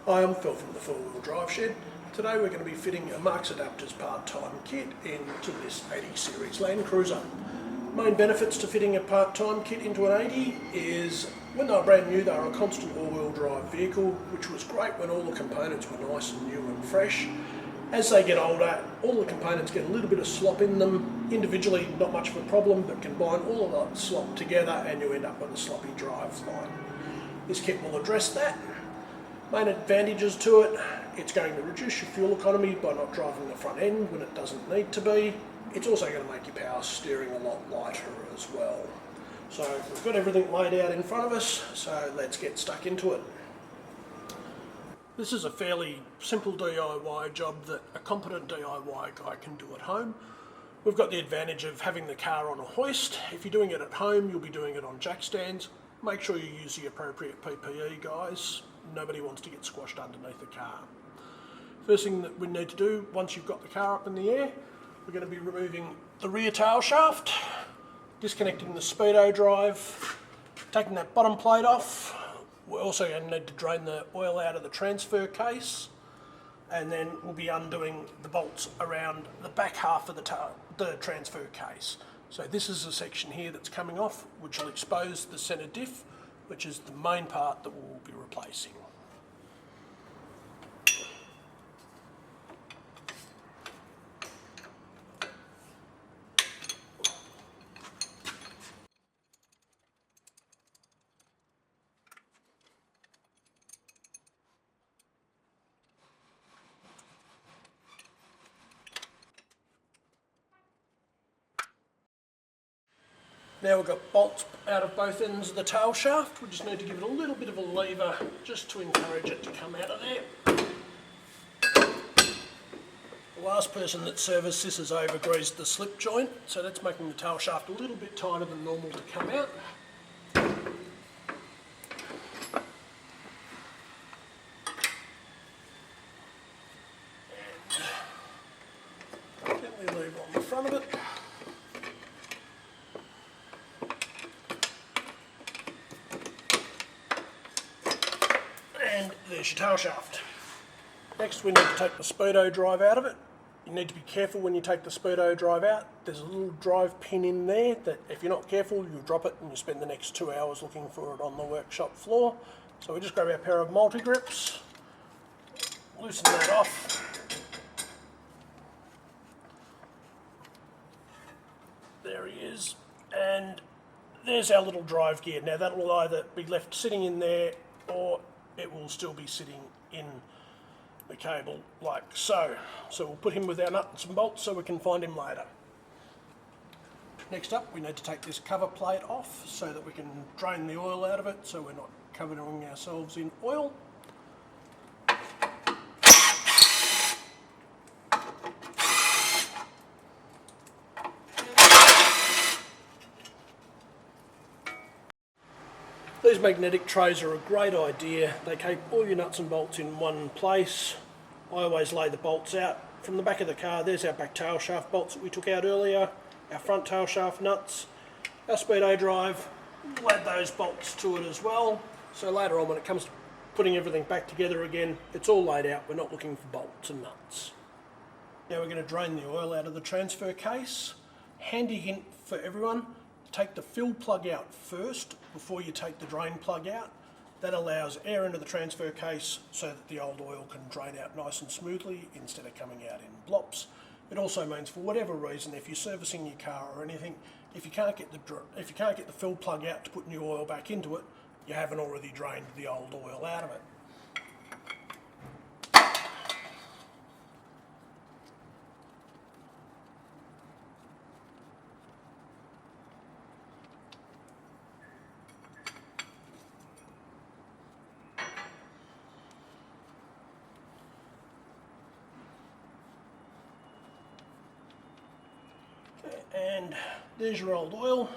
Hi, I'm Phil from the Four-Wheel Drive Shed. Today we're going to be fitting a Marks Adaptors part-time kit into this 80 series Land Cruiser. Main benefits to fitting a part-time kit into an 80 is when they were brand new they were a constant all-wheel drive vehicle, which was great when all the components were nice and new and fresh. As they get older, all the components get a little bit of slop in them. Individually, not much of a problem, but combine all of that slop together and you end up with a sloppy drive line. This kit will address that. Main advantages to it: it's going to reduce your fuel economy by not driving the front end when it doesn't need to be. It's also going to make your power steering a lot lighter as well. So we've got everything laid out in front of us, so let's get stuck into it. This is a fairly simple DIY job that a competent DIY guy can do at home. We've got the advantage of having the car on a hoist. If you're doing it at home, you'll be doing it on jack stands. Make sure you use the appropriate PPE, guys. Nobody wants to get squashed underneath the car. First thing that we need to do, once you've got the car up in the air, we're going to be removing the rear tail shaft, disconnecting the speedo drive, taking that bottom plate off. We're also going to need to drain the oil out of the transfer case, and then we'll be undoing the bolts around the back half of the transfer case. So this is a section here that's coming off, which will expose the centre diff, which is the main part that we'll be replacing. Now we've got bolts out of both ends of the tail shaft. We just need to give it a little bit of a lever just to encourage it to come out of there. The last person that serviced this has over-greased the slip joint, so that's making the tail shaft a little bit tighter than normal to come out. And gently leave on the front of it. And there's your tail shaft. Next we need to take the speedo drive out of it. You need to be careful when you take the speedo drive out. There's a little drive pin in there that if you're not careful you'll drop it and you spend the next 2 hours looking for it on the workshop floor. So we just grab our pair of multi-grips, loosen that off. There he is. And there's our little drive gear. Now that will either be left sitting in there or it will still be sitting in the cable like so. So we'll put him with our nuts and bolts so we can find him later. Next up we need to take this cover plate off so that we can drain the oil out of it so we're not covering ourselves in oil. These magnetic trays are a great idea. They keep all your nuts and bolts in one place. I always lay the bolts out from the back of the car. There's our back tail shaft bolts that we took out earlier, our front tail shaft nuts, our speedo drive. We'll add those bolts to it as well. So later on when it comes to putting everything back together again, it's all laid out. We're not looking for bolts and nuts. Now we're going to drain the oil out of the transfer case. Handy hint for everyone: take the fill plug out first before you take the drain plug out. That allows air into the transfer case so that the old oil can drain out nice and smoothly instead of coming out in blops. It also means, for whatever reason, if you're servicing your car or anything, if you can't get the fill plug out to put new oil back into it, you haven't already drained the old oil out of it. And there's your old oil.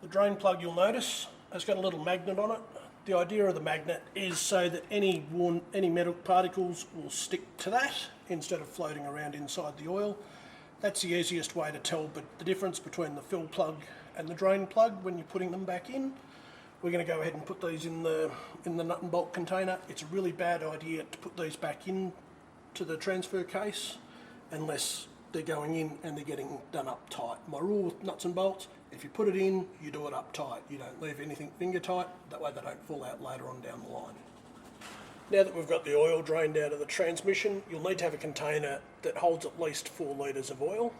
The drain plug, you'll notice, has got a little magnet on it. The idea of the magnet is so that any metal particles will stick to that instead of floating around inside the oil. That's the easiest way to tell the difference between the fill plug and the drain plug when you're putting them back in. we're going to go ahead and put these in the nut and bolt container. It's a really bad idea to put these back in to the transfer case unless they're going in and they're getting done up tight. My rule with nuts and bolts, if you put it in, you do it up tight. You don't leave anything finger tight, that way they don't fall out later on down the line. Now that we've got the oil drained out of the transmission, you'll need to have a container that holds at least 4 litres of oil.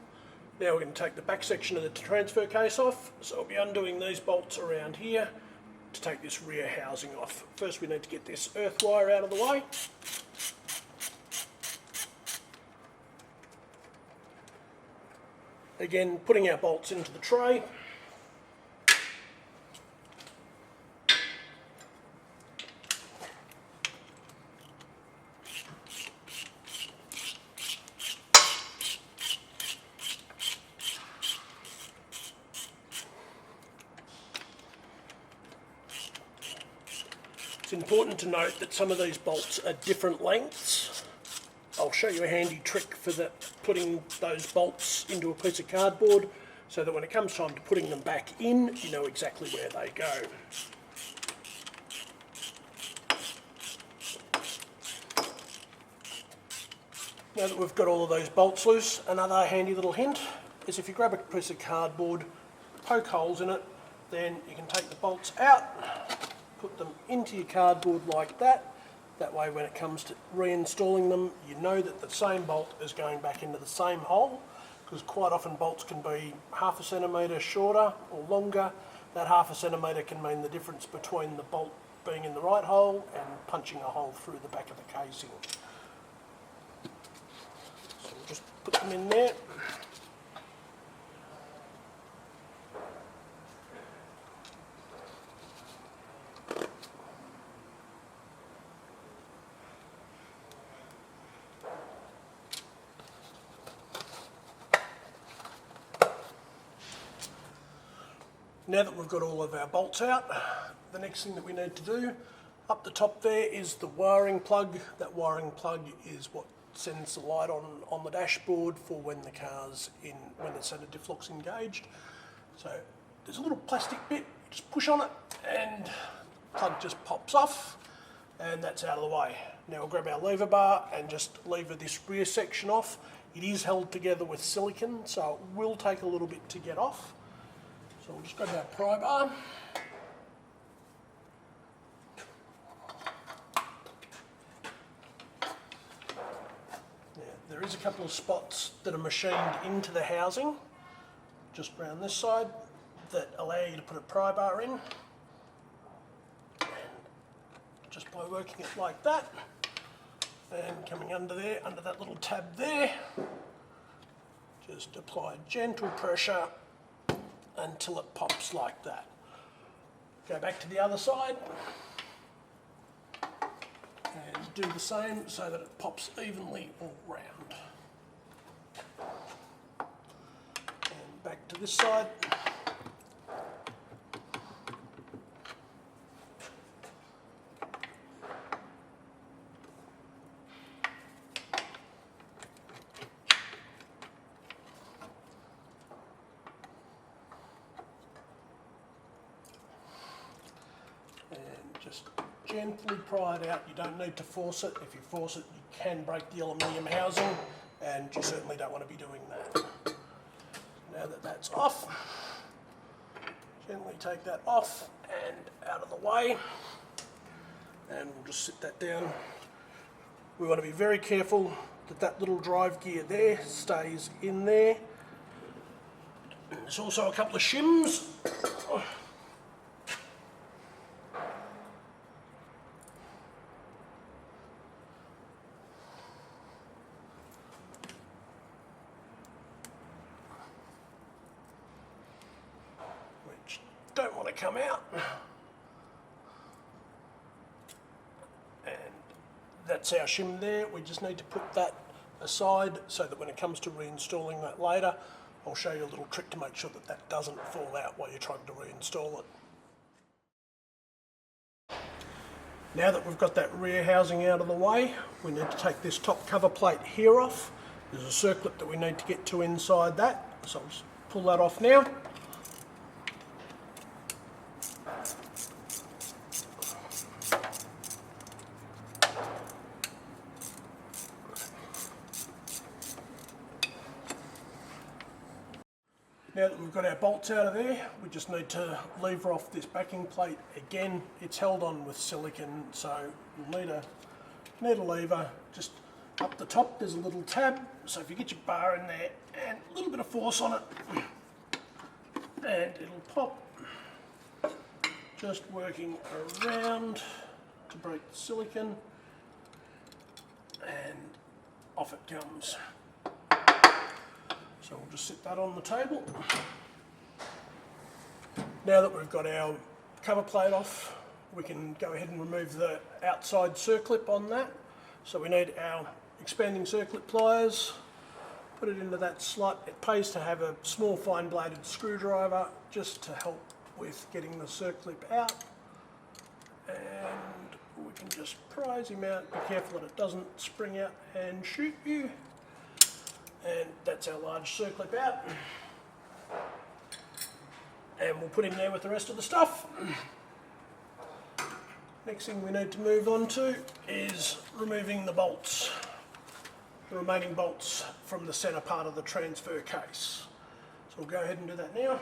Now we're going to take the back section of the transfer case off, so we'll be undoing these bolts around here to take this rear housing off. First we need to get this earth wire out of the way. Again, putting our bolts into the tray. It's important to note that some of these bolts are different lengths. I'll show you a handy trick for putting those bolts into a piece of cardboard so that when it comes time to putting them back in, you know exactly where they go. Now that we've got all of those bolts loose, another handy little hint is if you grab a piece of cardboard, poke holes in it, then you can take the bolts out, put them into your cardboard like that. That way when it comes to reinstalling them, you know that the same bolt is going back into the same hole, because quite often bolts can be 1/2 centimetre shorter or longer. That 1/2 centimetre can mean the difference between the bolt being in the right hole and punching a hole through the back of the casing. So we'll just put them in there. Now that we've got all of our bolts out, the next thing that we need to do, up the top there is the wiring plug. That wiring plug is what sends the light on the dashboard for when the car's in, when the centre diff lock's engaged. So there's a little plastic bit, you just push on it and the plug just pops off and that's out of the way. Now we'll grab our lever bar and just lever this rear section off. It is held together with silicone, so it will take a little bit to get off. So we'll just grab our pry bar. Now, there is a couple of spots that are machined into the housing, just around this side, that allow you to put a pry bar in. And just by working it like that, and coming under there, under that little tab there, just apply gentle pressure until it pops like that. Go back to the other side and do the same so that it pops evenly all round. And back to this side. Just gently pry it out. You don't need to force it. If you force it, you can break the aluminium housing, and you certainly don't want to be doing that. Now that that's off, gently take that off and out of the way, and we'll just sit that down. We want to be very careful that that little drive gear there stays in there. There's also a couple of shims. Which don't want to come out. And that's our shim there. We just need to put that aside so that when it comes to reinstalling that later, I'll show you a little trick to make sure that that doesn't fall out while you're trying to reinstall it. Now that we've got that rear housing out of the way, we need to take this top cover plate here off. There's a circlip that we need to get to inside that, so I'll just pull that off now. Now that we've got our bolts out of there, we just need to lever off this backing plate. Again, it's held on with silicone, so you'll need a lever. Just up the top there's a little tab, so if you get your bar in there and a little bit of force on it, and it'll pop. Just working around to break the silicone, and off it comes. So we'll just set that on the table. Now that we've got our cover plate off, we can go ahead and remove the outside circlip on that. So we need our expanding circlip pliers, put it into that slot. It pays to have a small fine bladed screwdriver just to help with getting the circlip out. And we can just prise him out, be careful that it doesn't spring out and shoot you. And that's our large circlip out. And we'll put him there with the rest of the stuff. Next thing we need to move on to is removing the bolts, the remaining bolts from the centre part of the transfer case. So we'll go ahead and do that now.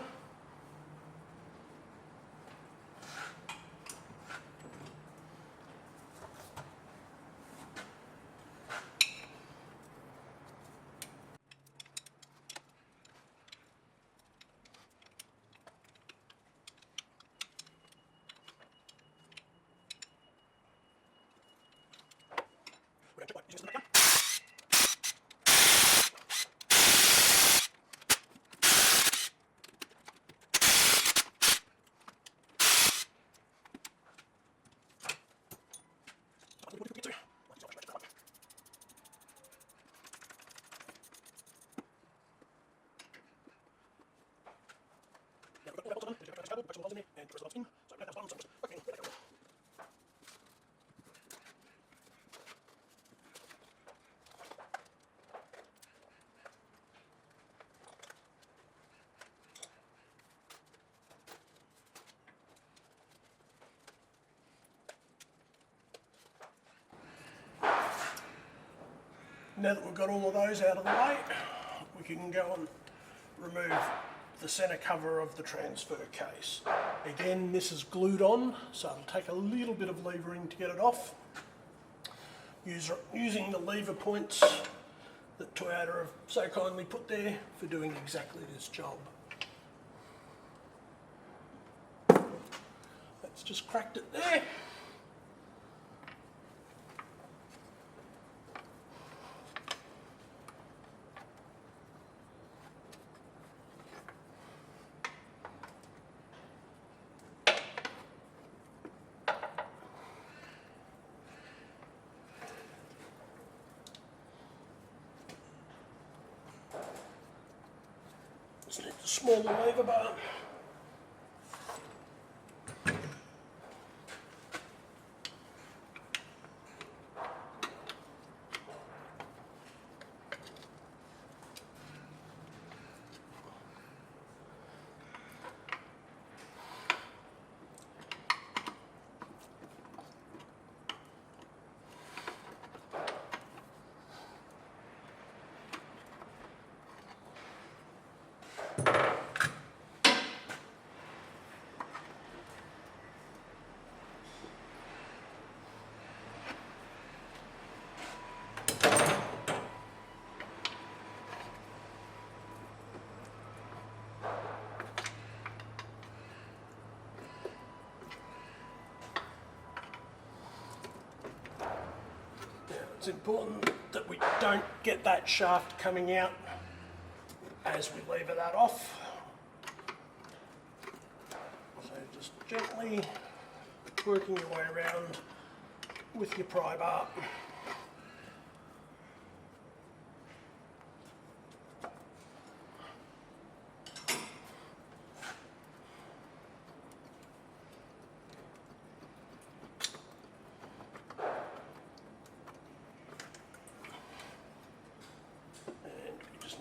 Now that we've got all of those out of the way, we can go and remove the centre cover of the transfer case. Again, this is glued on, so it'll take a little bit of levering to get it off. Using the lever points that Toyota have so kindly put there for doing exactly this job. That's just cracked it there. Just need the smaller lever bar. It's important that we don't get that shaft coming out as we lever that off. So just gently working your way around with your pry bar.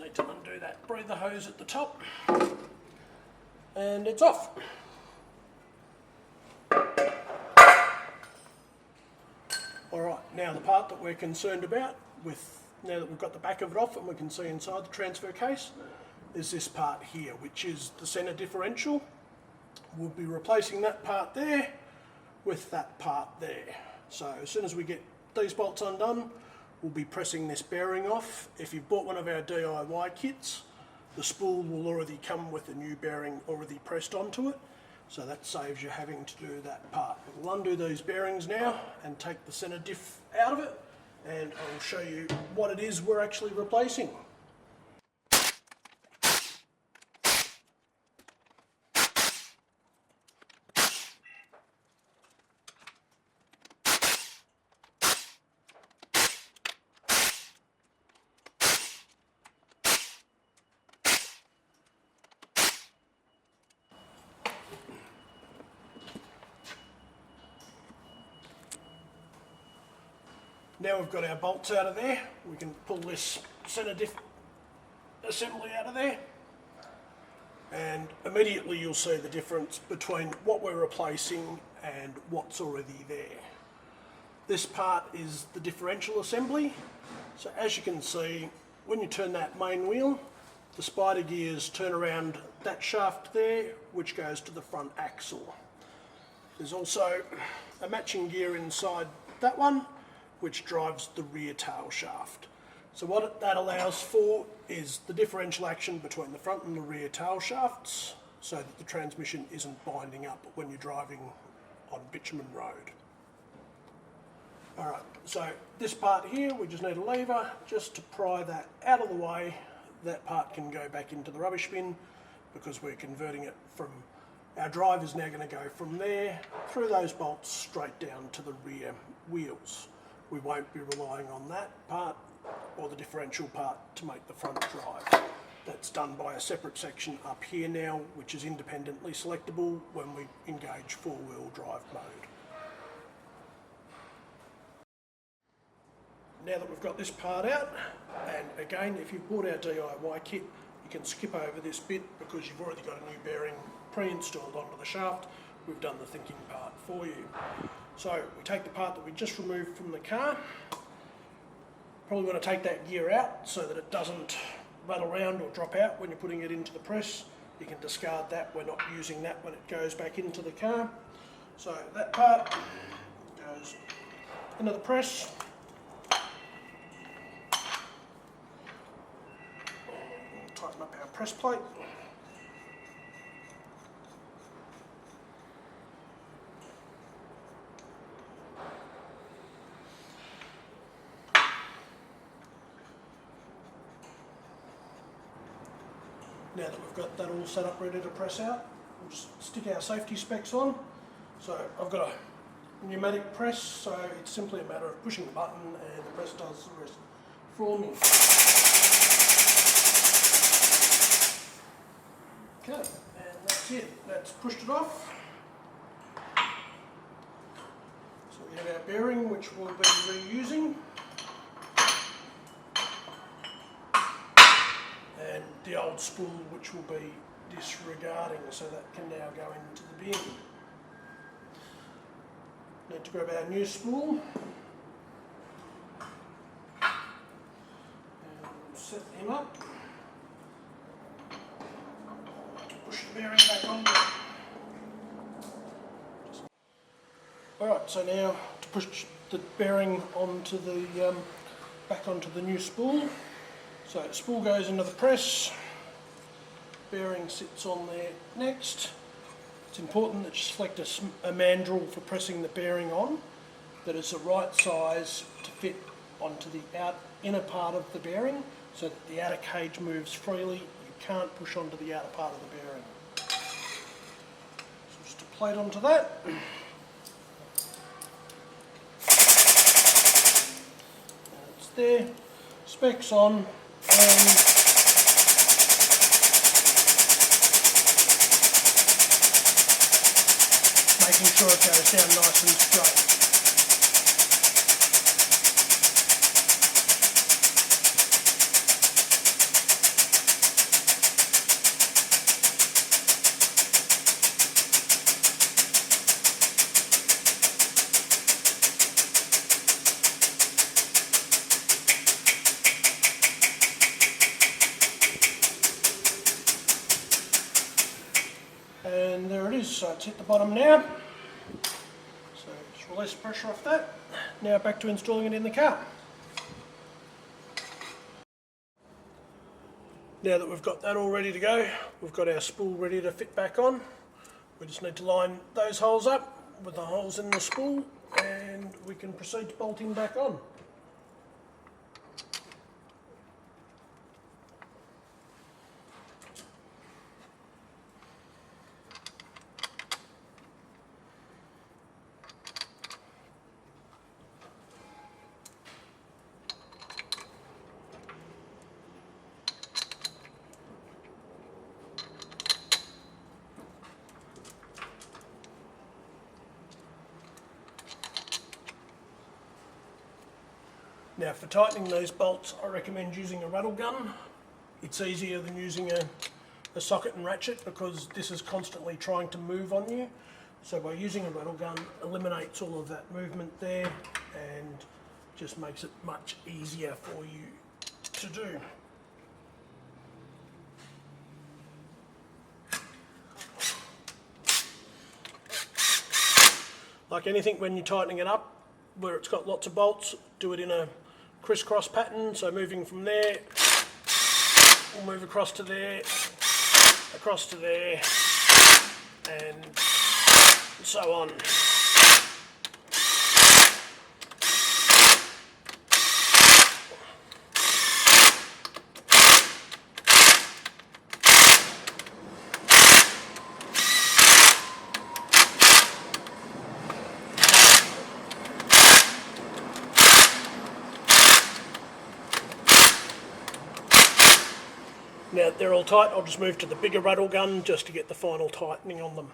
Need to undo that breather hose at the top, and it's off. Alright, now the part that we're concerned about, now that we've got the back of it off and we can see inside the transfer case, is this part here, which is the centre differential. We'll be replacing that part there with that part there. So as soon as we get these bolts undone, we'll be pressing this bearing off. If you've bought one of our DIY kits, the spool will already come with a new bearing already pressed onto it, so that saves you having to do that part. But we'll undo these bearings now and take the centre diff out of it, and I'll show you what it is we're actually replacing. Now we've got our bolts out of there, we can pull this centre diff assembly out of there, and immediately you'll see the difference between what we're replacing and what's already there. This part is the differential assembly, so as you can see, when you turn that main wheel, the spider gears turn around that shaft there, which goes to the front axle. There's also a matching gear inside that one, which drives the rear tail shaft. So what that allows for is the differential action between the front and the rear tail shafts, so that the transmission isn't binding up when you're driving on bitumen road. Alright, so this part here, we just need a lever just to pry that out of the way. That part can go back into the rubbish bin because we're converting it from, our drive is now going to go from there through those bolts straight down to the rear wheels. We won't be relying on that part or the differential part to make the front drive. That's done by a separate section up here now, which is independently selectable when we engage four-wheel drive mode. Now that we've got this part out, and again, if you've bought our DIY kit, you can skip over this bit because you've already got a new bearing pre-installed onto the shaft. We've done the thinking part for you. So we take the part that we just removed from the car. Probably want to take that gear out so that it doesn't rattle around or drop out when you're putting it into the press. You can discard that, we're not using that when it goes back into the car. So that part goes into the press. We'll tighten up our press plate. Now that we've got that all set up ready to press out, we'll just stick our safety specs on. So I've got a pneumatic press, so it's simply a matter of pushing the button and the press does the rest for me. Okay, and that's it. That's pushed it off. So we have our bearing, which we'll be reusing. And the old spool, which we'll be disregarding, so that can now go into the bin. Need to grab our new spool and set him up. Push the bearing back on. Alright, so now to push the bearing onto the back onto the new spool. So spool goes into the press, bearing sits on there next. It's important that you select a mandrel for pressing the bearing on that is the right size to fit onto the inner part of the bearing so that the outer cage moves freely. You can't push onto the outer part of the bearing. So just a plate onto that. And it's there, specs on. And making sure it goes down nice and straight. And there it is, so it's hit the bottom now. So just release the pressure off that. Now back to installing it in the car. Now that we've got that all ready to go, we've got our spool ready to fit back on. We just need to line those holes up with the holes in the spool and we can proceed to bolting back on. Now for tightening these bolts, I recommend using a rattle gun. It's easier than using a socket and ratchet because this is constantly trying to move on you. So by using a rattle gun, eliminates all of that movement there and just makes it much easier for you to do. Like anything, when you're tightening it up, where it's got lots of bolts, do it in a crisscross pattern. So moving from there, we'll move across to there, and so on. Now that they're all tight, I'll just move to the bigger rattle gun just to get the final tightening on them.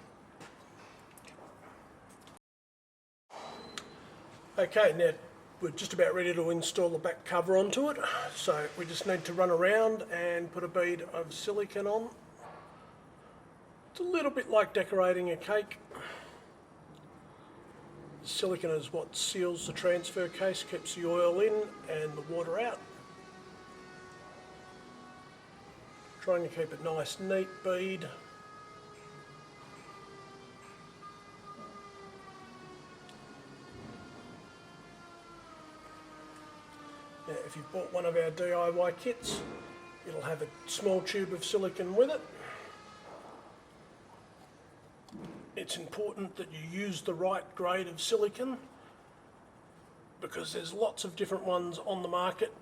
Okay, now we're just about ready to install the back cover onto it. So we just need to run around and put a bead of silicone on. It's a little bit like decorating a cake. Silicone is what seals the transfer case, keeps the oil in and the water out. Trying to keep it nice, neat bead. Now, if you've bought one of our DIY kits, it'll have a small tube of silicone with it. It's important that you use the right grade of silicone because there's lots of different ones on the market,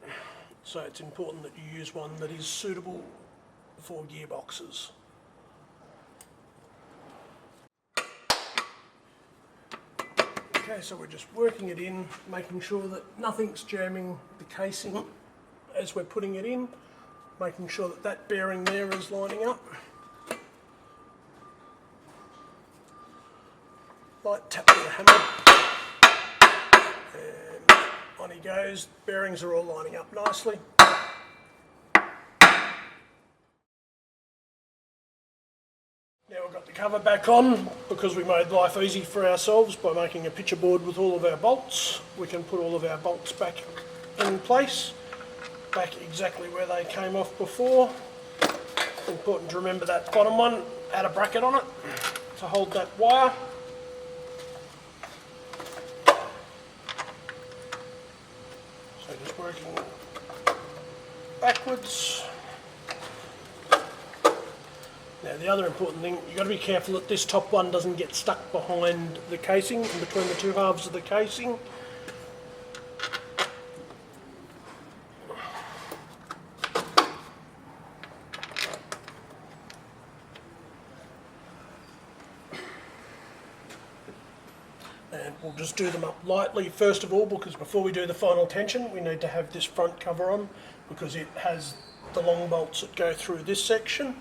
so it's important that you use one that is suitable for gearboxes. Okay, so we're just working it in, making sure that nothing's jamming the casing as we're putting it in, making sure that that bearing there is lining up. Light tap with a hammer, and on he goes. Bearings are all lining up nicely. Now we've got the cover back on because we made life easy for ourselves by making a picture board with all of our bolts. We can put all of our bolts back in place, back exactly where they came off before. Important to remember that bottom one, add a bracket on it to hold that wire. So just working backwards. Now the other important thing, you've got to be careful that this top one doesn't get stuck behind the casing, in between the two halves of the casing. And we'll just do them up lightly first of all, because before we do the final tension we need to have this front cover on because it has the long bolts that go through this section.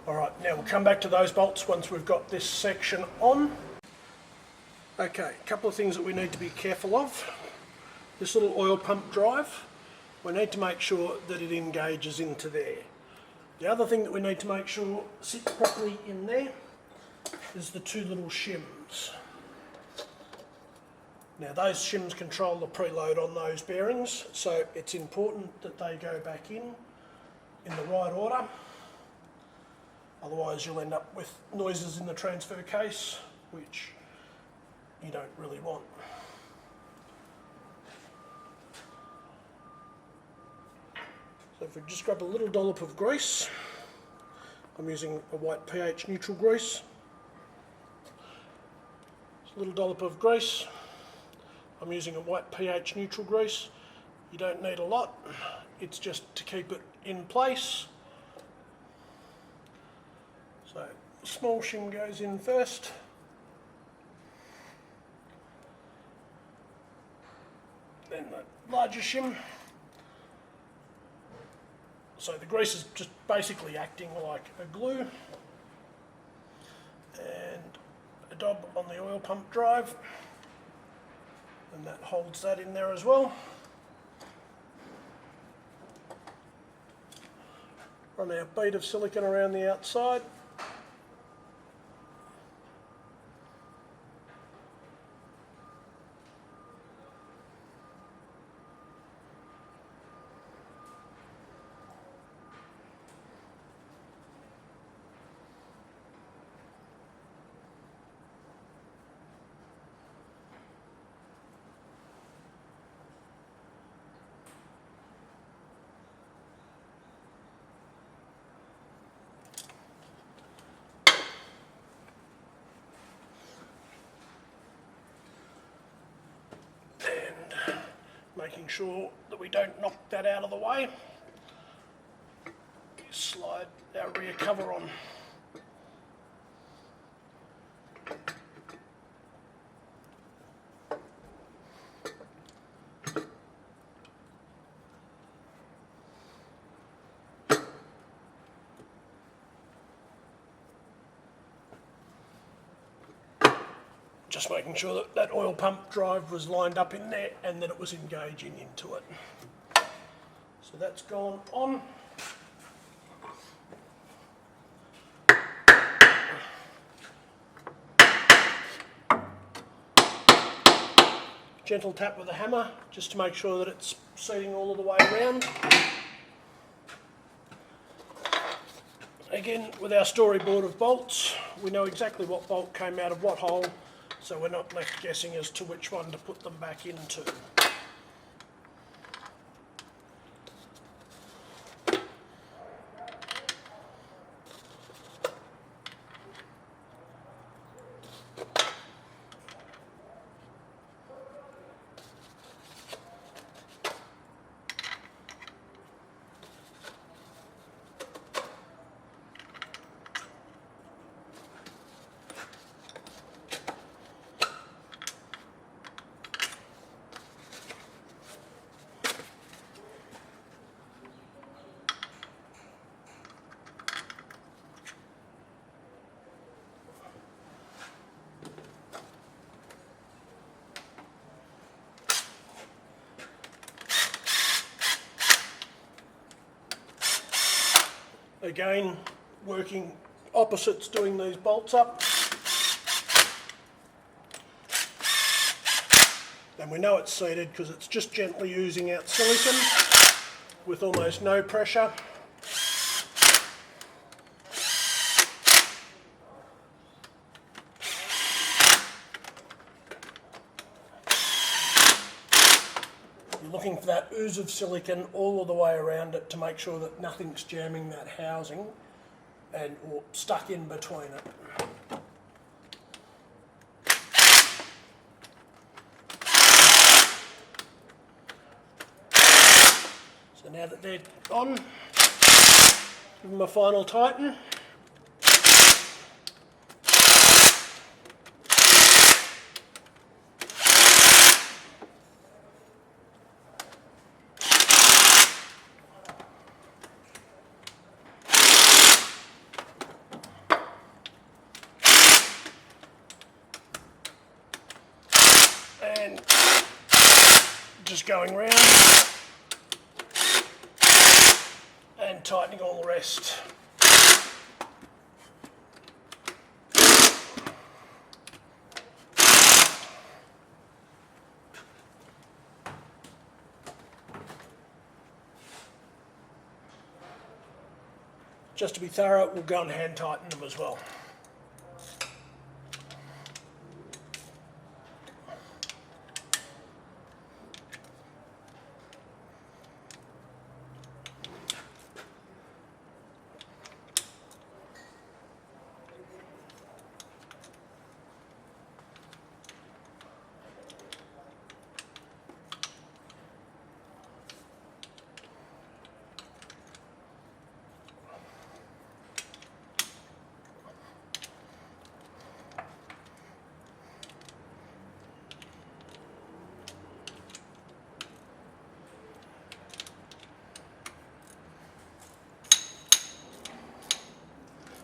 Alright, now We'll come back to those bolts once we've got this section on. Okay, a couple of things that we need to be careful of. This little oil pump drive, we need to make sure that it engages into there. The other thing that we need to make sure sits properly in there is the two little shims. Now those shims control the preload on those bearings, so it's important that they go back in the right order. Otherwise you'll end up with noises in the transfer case, which you don't really want. So if we just grab a little dollop of grease, I'm using a white pH neutral grease. Just a little dollop of grease. I'm using a white pH neutral grease. You don't need a lot, it's just to keep it in place. So the small shim goes in first. Then the larger shim. So the grease is just basically acting like a glue. And a dab on the oil pump drive. And that holds that in there as well. Run our bead of silicone around the outside. Making sure that we don't knock that out of the way. Slide our rear cover on. Just making sure that that oil pump drive was lined up in there and that it was engaging into it. So that's gone on. Gentle tap with a hammer just to make sure that it's seating all of the way around. Again, with our storyboard of bolts, we know exactly what bolt came out of what hole, so we're not left guessing as to which one to put them back into. Again, working opposites, doing these bolts up. And we know it's seated because it's just gently oozing out silicone with almost no pressure. You're looking for that ooze of silicone all of the way around it to make sure that nothing's jamming that housing and or stuck in between it. So now that they're on, give them a final tighten. just going round and tightening all the rest. Just to be thorough, we'll go and hand tighten them as well.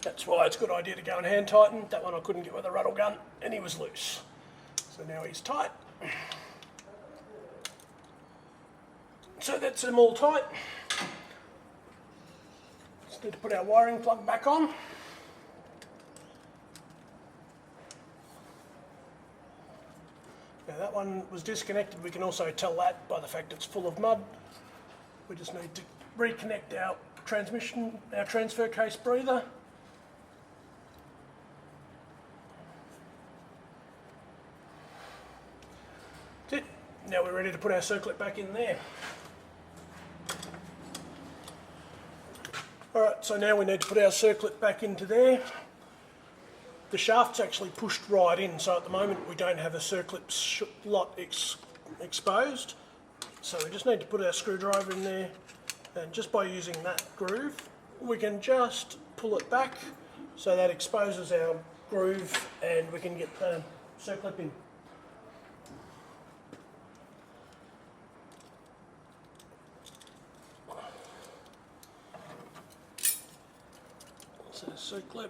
That's why it's a good idea to go and hand tighten. That one I couldn't get with a rattle gun and he was loose. So now he's tight. So that's them all tight. Just need to put our wiring plug back on. Now that one was disconnected. We can also tell that by the fact it's full of mud. We just need to reconnect our transmission, our transfer case breather. That's it. Now we're ready to put our circlip back in there. Alright, so now we need to put our circlip back into there. The shaft's actually pushed right in, so at the moment we don't have a circlip slot exposed. So we just need to put our screwdriver in there, and just by using that groove we can just pull it back so that exposes our groove and we can get the circlip in. So circlip.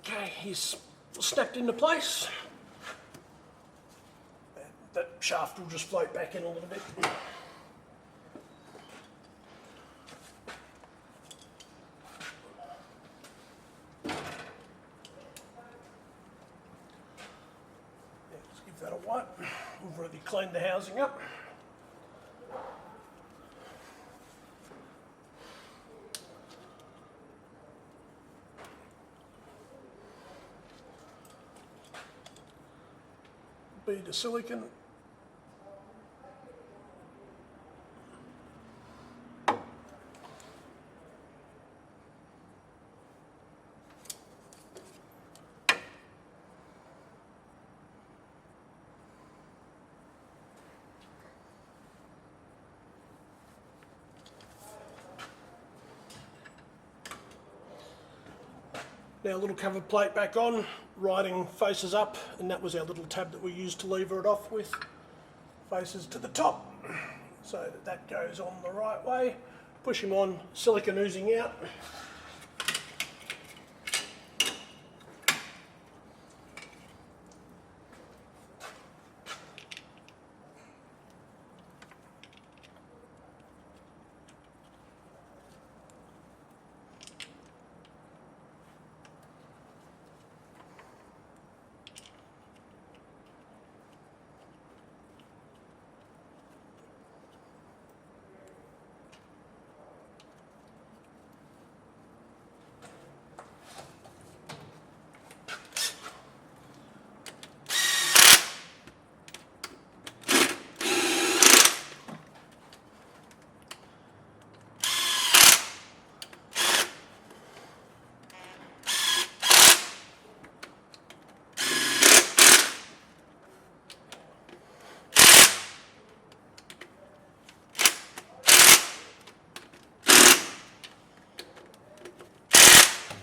Okay, he's snapped into place. That shaft will just float back in a little bit. Let's give that a wipe. We've already cleaned the housing up. Bead of silicone. Now, little cover plate back on, writing faces up, and that was our little tab that we used to lever it off with. Faces to the top, so that that goes on the right way. Push him on, silicone oozing out.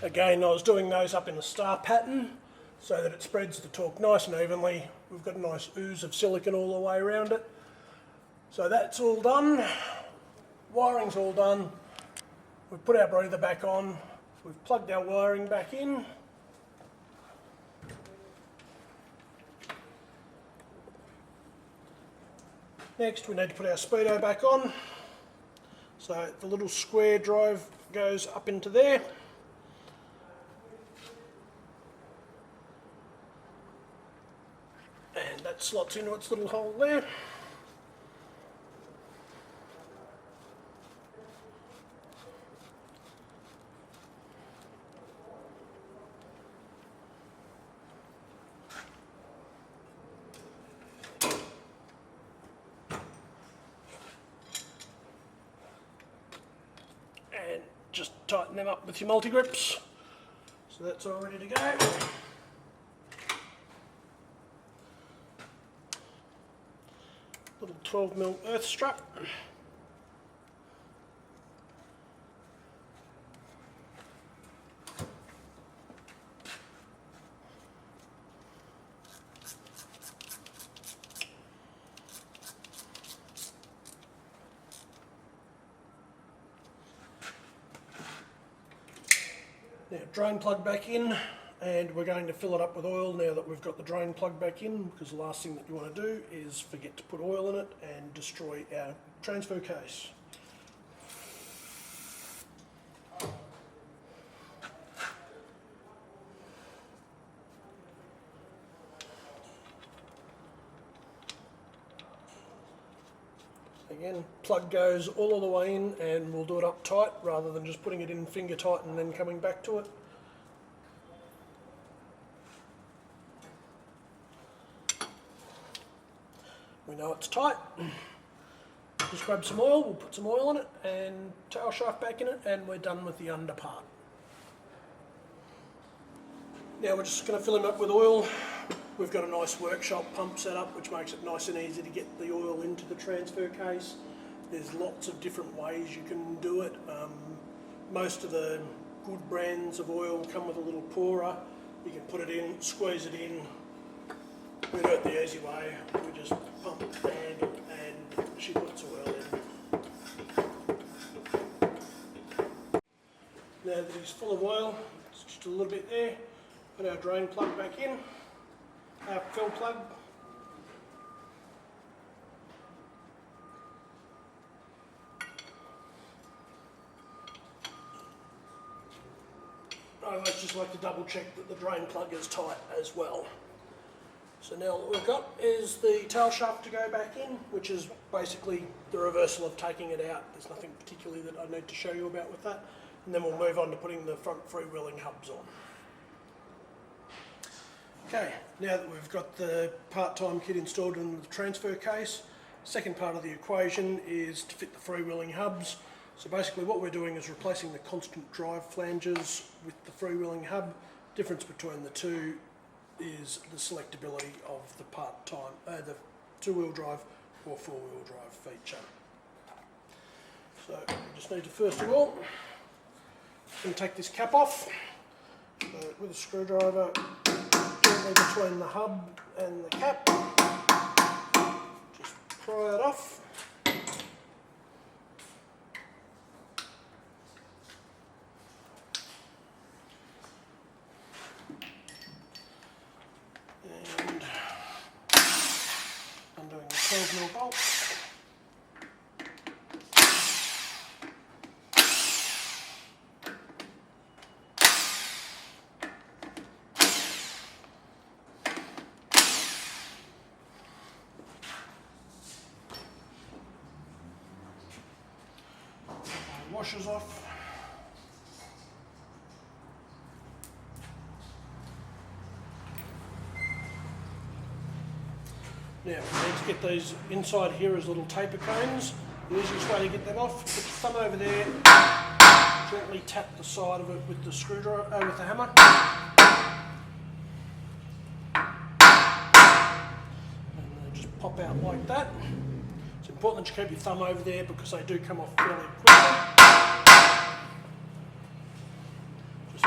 Again, I was doing those up in the star pattern, so that it spreads the torque nice and evenly. We've got a nice ooze of silicon all the way around it. So that's all done. Wiring's all done. We've put our breather back on. We've plugged our wiring back in. Next we need to put our speedo back on. So the little square drive goes up into there. And that slots into its little hole there. And just tighten them up with your multi-grips. So that's all ready to go. Little 12mm earth strap. Now drain plug back in, and we're going to fill it up with oil now that we've got the drain plug back in, because the last thing that you want to do is forget to put oil in it and destroy our transfer case. Again, plug goes all of the way in, and we'll do it up tight rather than just putting it in finger tight and then coming back to it. We know it's tight. Just grab some oil, we'll put some oil in it and tail shaft back in it, and we're done with the under part. Now we're just going to fill him up with oil. We've got a nice workshop pump set up, which makes it nice and easy to get the oil into the transfer case. There's lots of different ways you can do it. Most of the good brands of oil come with a little pourer. You can put it in, squeeze it in. We do it the easy way. We just pump the handle and she puts oil in. Now that he's full of oil, it's just a little bit there. Put our drain plug back in. Our fill plug. I always just like to double check that the drain plug is tight as well. So now what we've got is the tail shaft to go back in, which is basically the reversal of taking it out. There's nothing particularly that I need to show you about with that. And then we'll move on to putting the front freewheeling hubs on. Okay, now that we've got the part-time kit installed in the transfer case, second part of the equation is to fit the freewheeling hubs. So basically what we're doing is replacing the constant drive flanges with the freewheeling hub. Difference between the two is the selectability of the part-time, the two-wheel drive or four-wheel drive feature. So we just need to first of all take this cap off. So with a screwdriver, gently between the hub and the cap, just pry it off. And undoing the 12mm bolt. Washers off. Now we need to get these inside here as little taper cones. The easiest way to get them off, put your thumb over there, gently tap the side of it with the screwdriver, with the hammer. And they just pop out like that. It's important that you keep your thumb over there because they do come off fairly quickly. Just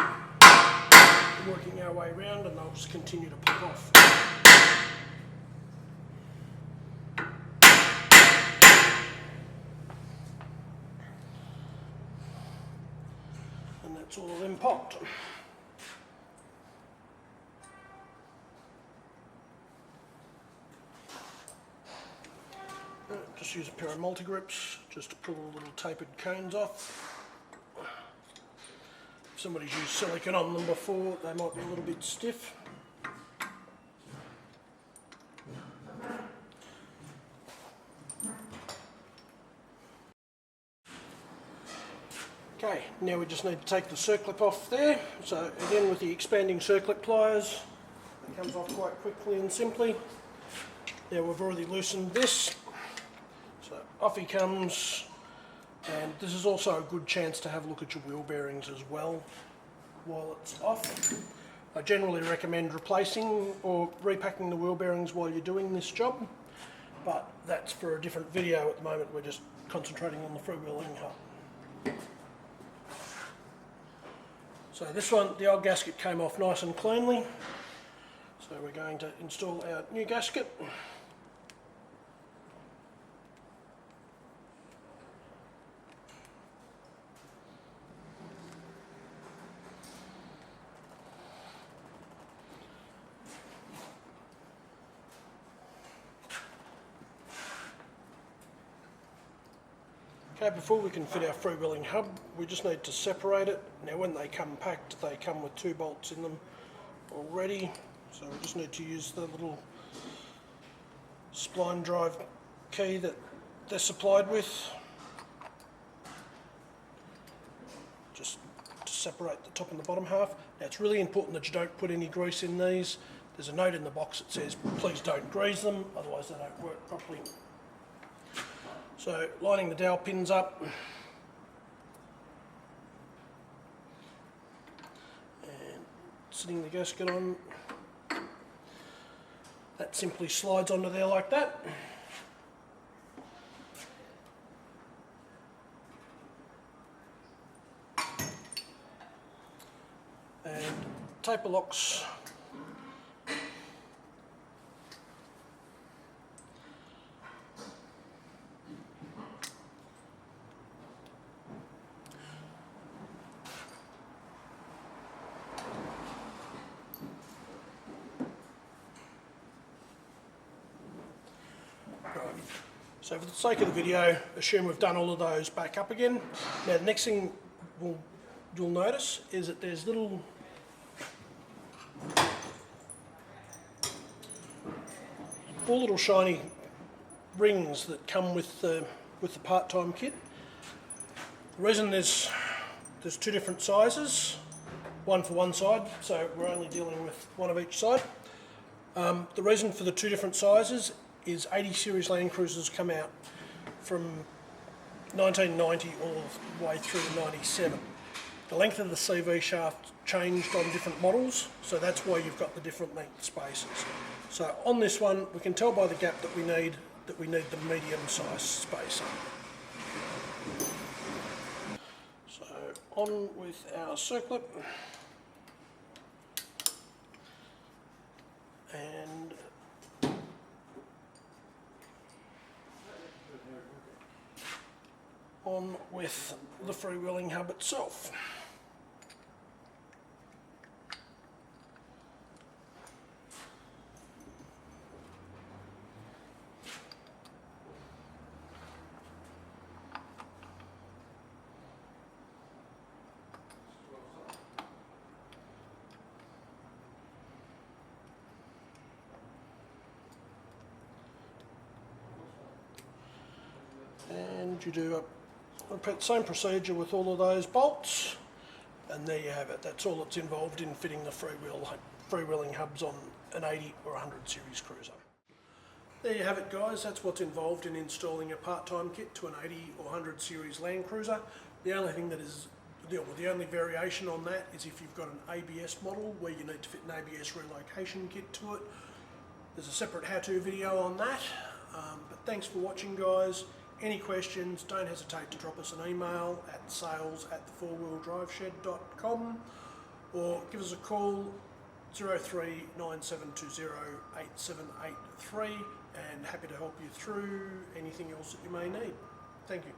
working our way around, and they'll just continue to pop off. And that's all of them popped. Just use a pair of multi-grips just to pull the little tapered cones off. If somebody's used silicone on them before, they might be a little bit stiff. Okay, now we just need to take the circlip off there. So again, with the expanding circlip pliers, it comes off quite quickly and simply. Now we've already loosened this, so off he comes. And this is also a good chance to have a look at your wheel bearings as well while it's off. I generally recommend replacing or repacking the wheel bearings while you're doing this job, but that's for a different video at the moment. We're just concentrating on the freewheeling hub. So this one, the old gasket came off nice and cleanly, so we're going to install our new gasket. Okay, before we can fit our freewheeling hub, we just need to separate it. Now when they come packed, they come with 2 bolts in them already, so we just need to use the little spline drive key that they're supplied with, just to separate the top and the bottom half. Now it's really important that you don't put any grease in these. There's a note in the box that says please don't grease them, otherwise they don't work properly. So lining the dowel pins up, and sitting the gasket on, that simply slides onto there like that. And taper locks So for the sake of the video, assume we've done all of those back up again. Now the next thing you'll notice is that there's little four little shiny rings that come with the part-time kit. The reason there's 2 different sizes, one for one side, so we're only dealing with one of each side. The reason for the 2 different sizes is 80 series Land Cruisers come out from 1990 all the way through to 97. The length of the CV shaft changed on different models, so that's why you've got the different length spaces. So on this one, we can tell by the gap that we need the medium-sized spacer. So on with our circlip, and on with the freewheeling hub itself. And you do repeat the same procedure with all of those bolts, and there you have it. That's all that's involved in fitting the freewheeling hubs on an 80 or 100 series cruiser. There you have it, guys. That's what's involved in installing a part-time kit to an 80 or 100 series Land Cruiser. The only thing that is, the only variation on that is if you've got an ABS model where you need to fit an ABS relocation kit to it. There's a separate how-to video on that, but thanks for watching, guys. Any questions, don't hesitate to drop us an email at sales@thefourwheeldriveshed.com, or give us a call 0397208783, and happy to help you through anything else that you may need. Thank you.